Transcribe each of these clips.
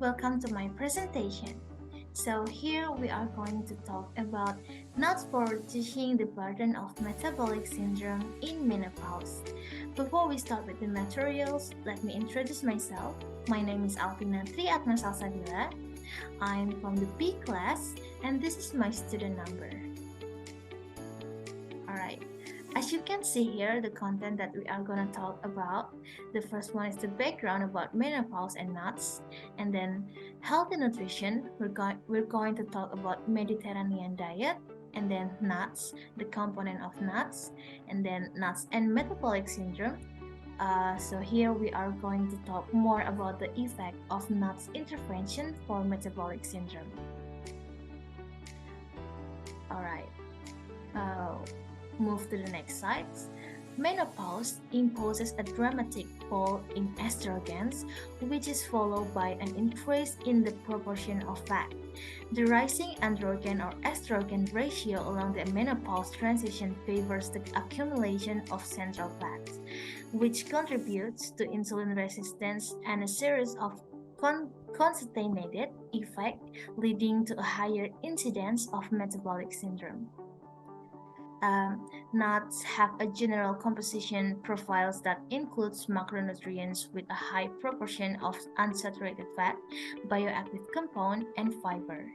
welcome to my presentation. So here we are going to talk about nuts for reducing the burden of metabolic syndrome in menopause. Before we start with the materials, let me introduce myself. My name is Alvina Triatma Salsabila. I'm from the B class and this is my student number. Alright. As you can see here, the content that we are going to talk about, the first one is the background about menopause and nuts, and then healthy nutrition. We're going to talk about Mediterranean diet, and then nuts, the component of nuts, and then nuts and metabolic syndrome. So here we are going to talk more about the effect of nuts intervention for metabolic syndrome. Alright. Move to the next slide. Menopause imposes a dramatic fall in estrogens, which is followed by an increase in the proportion of fat. The rising androgen or estrogen ratio along the menopause transition favors the accumulation of central fats, which contributes to insulin resistance and a series of concatenated effects leading to a higher incidence of metabolic syndrome. Nuts have a general composition profiles that includes macronutrients with a high proportion of unsaturated fat, bioactive compound, and fiber.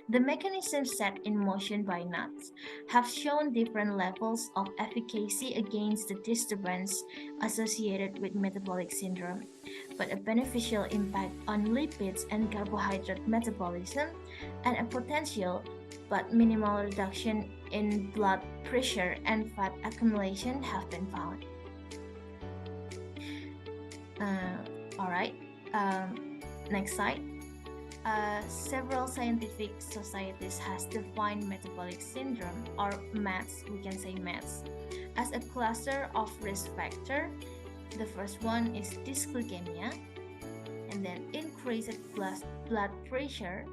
The mechanisms set in motion by nuts have shown different levels of efficacy against the disturbance associated with metabolic syndrome, but a beneficial impact on lipids and carbohydrate metabolism and a potential but minimal reduction in blood pressure and fat accumulation have been found. Alright, next slide. Several scientific societies has defined metabolic syndrome, or METS, we can say METS, as a cluster of risk factor. The first one is dysglycemia, and then increased blood pressure,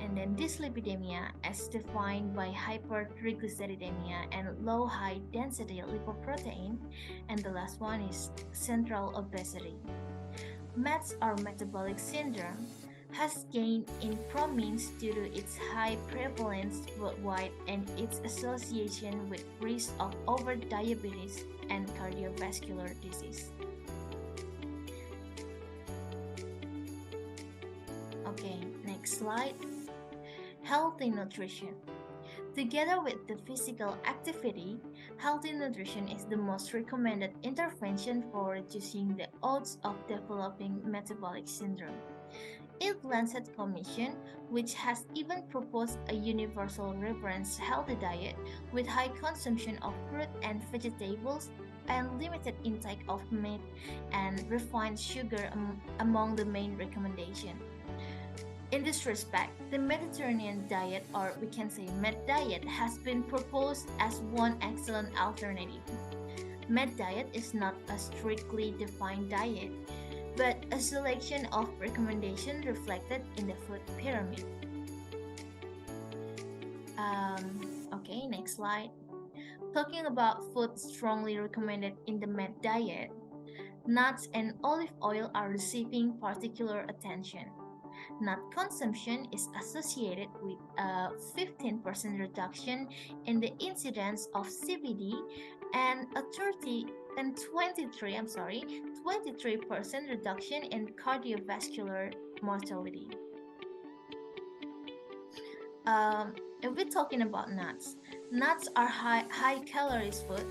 and then dyslipidemia as defined by hypertriglyceridemia and low high density lipoprotein, and the last one is central obesity. METS or metabolic syndrome has gained in prominence due to its high prevalence worldwide and its association with risk of overdiabetes and cardiovascular disease. Okay, next slide. Healthy nutrition. Together with the physical activity, healthy nutrition is the most recommended intervention for reducing the odds of developing metabolic syndrome. The Lancet Commission, which has even proposed a universal reference healthy diet with high consumption of fruit and vegetables and limited intake of meat and refined sugar among the main recommendations. In this respect, the Mediterranean diet, or we can say Med diet, has been proposed as one excellent alternative. Med diet is not a strictly defined diet, but a selection of recommendations reflected in the food pyramid. Okay, next slide. Talking about food strongly recommended in the Med diet, nuts and olive oil are receiving particular attention. Nut consumption is associated with a 15% reduction in the incidence of CVD and a 23% reduction in cardiovascular mortality. If we're talking about nuts, nuts are high calories food,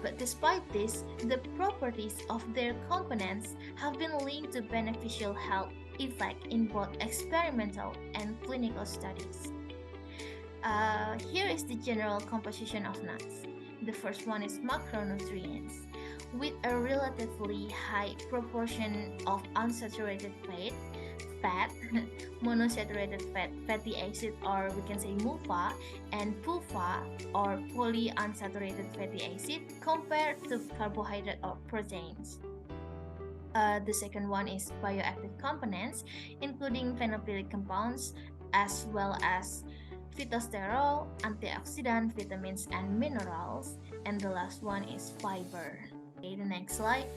but despite this, the properties of their components have been linked to beneficial health effect in both experimental and clinical studies. Here is the general composition of nuts. The first one is macronutrients. With a relatively high proportion of unsaturated fat, monosaturated fatty acid, or we can say MUFA, and PUFA, or polyunsaturated fatty acid, compared to carbohydrate or proteins. The second one is bioactive components, including phenolphthalein compounds, as well as phytosterol, antioxidant, vitamins, and minerals. And the last one is fiber. Okay, the next slide.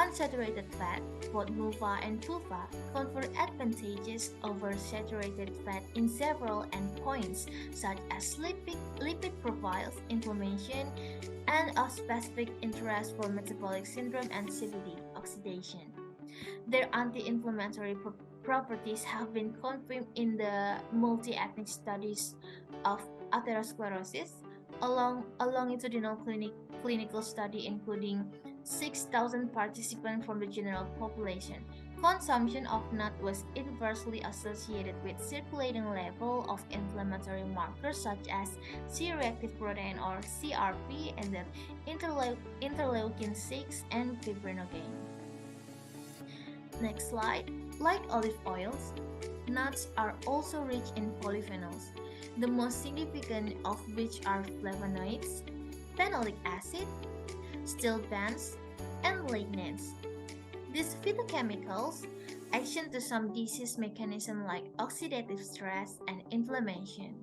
Unsaturated fat, both MUFA and PUFA, confer advantages over saturated fat in several endpoints, such as lipid profiles, inflammation, and of specific interest for metabolic syndrome and CVD, oxidation. Their anti-inflammatory properties have been confirmed in the multi-ethnic studies of atherosclerosis, a longitudinal clinical study including 6,000 participants from the general population. Consumption of nut was inversely associated with circulating level of inflammatory markers such as C-reactive protein or CRP and then interleukin 6 and fibrinogen. Next slide. Like olive oils, nuts are also rich in polyphenols, the most significant of which are flavonoids, phenolic acid, stilbenes, and lignanes. These phytochemicals action to some disease mechanisms like oxidative stress and inflammation.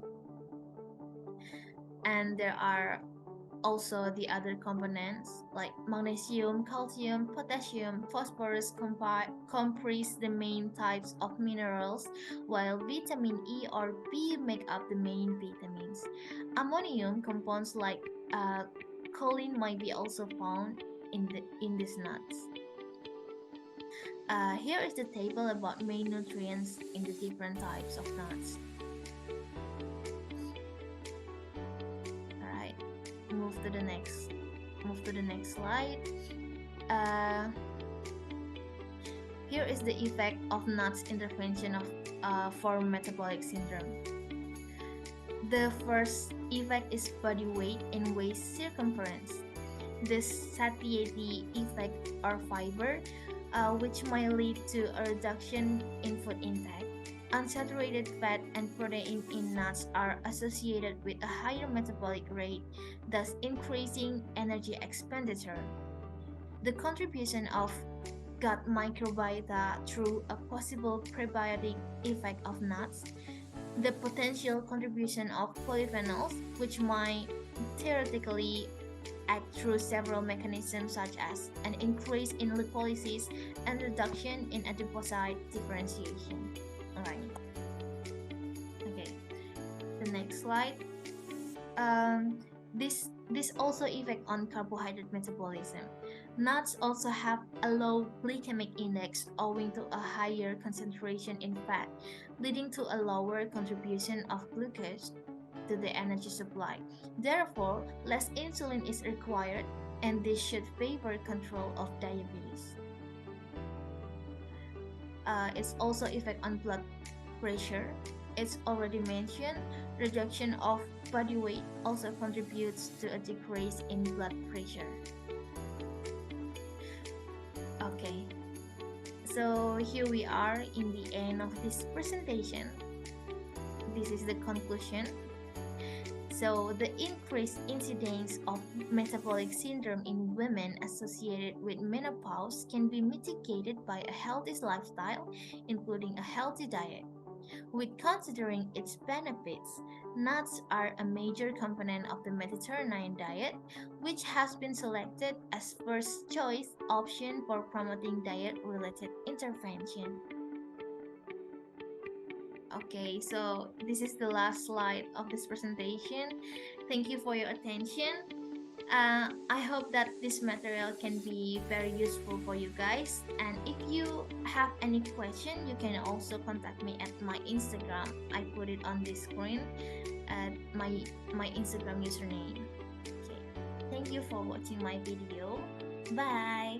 And there are also the other components like magnesium, calcium, potassium, phosphorus comprise the main types of minerals, while vitamin E or B make up the main vitamins. Ammonium compounds like choline might be also found in these nuts. Here is the table about main nutrients in the different types of nuts. Alright, move to the next slide. Here is the effect of nuts intervention for metabolic syndrome. The first effect is body weight and waist circumference. The satiety effect or fiber, which might lead to a reduction in food intake. Unsaturated fat and protein in nuts are associated with a higher metabolic rate, thus increasing energy expenditure. The contribution of gut microbiota through a possible prebiotic effect of nuts, the potential contribution of polyphenols, which might theoretically act through several mechanisms such as an increase in lipolysis and reduction in adipocyte differentiation. Alright. Okay. The next slide. This also affect on carbohydrate metabolism. Nuts also have a low glycemic index owing to a higher concentration in fat, leading to a lower contribution of glucose to the energy supply. Therefore, less insulin is required, and this should favor control of diabetes. It's also effect on blood pressure. It's already mentioned, reduction of body weight also contributes to a decrease in blood pressure. Okay, so here we are in the end of this presentation. This is the conclusion. So the increased incidence of metabolic syndrome in women associated with menopause can be mitigated by a healthy lifestyle, including a healthy diet. With considering its benefits, nuts are a major component of the Mediterranean diet, which has been selected as first choice option for promoting diet-related intervention. Okay, so this is the last slide of this presentation. Thank you for your attention. I hope that this material can be very useful for you guys. And if you have any question, you can also contact me at my Instagram. I put it on the screen at my Instagram username. Okay, thank you for watching my video. Bye.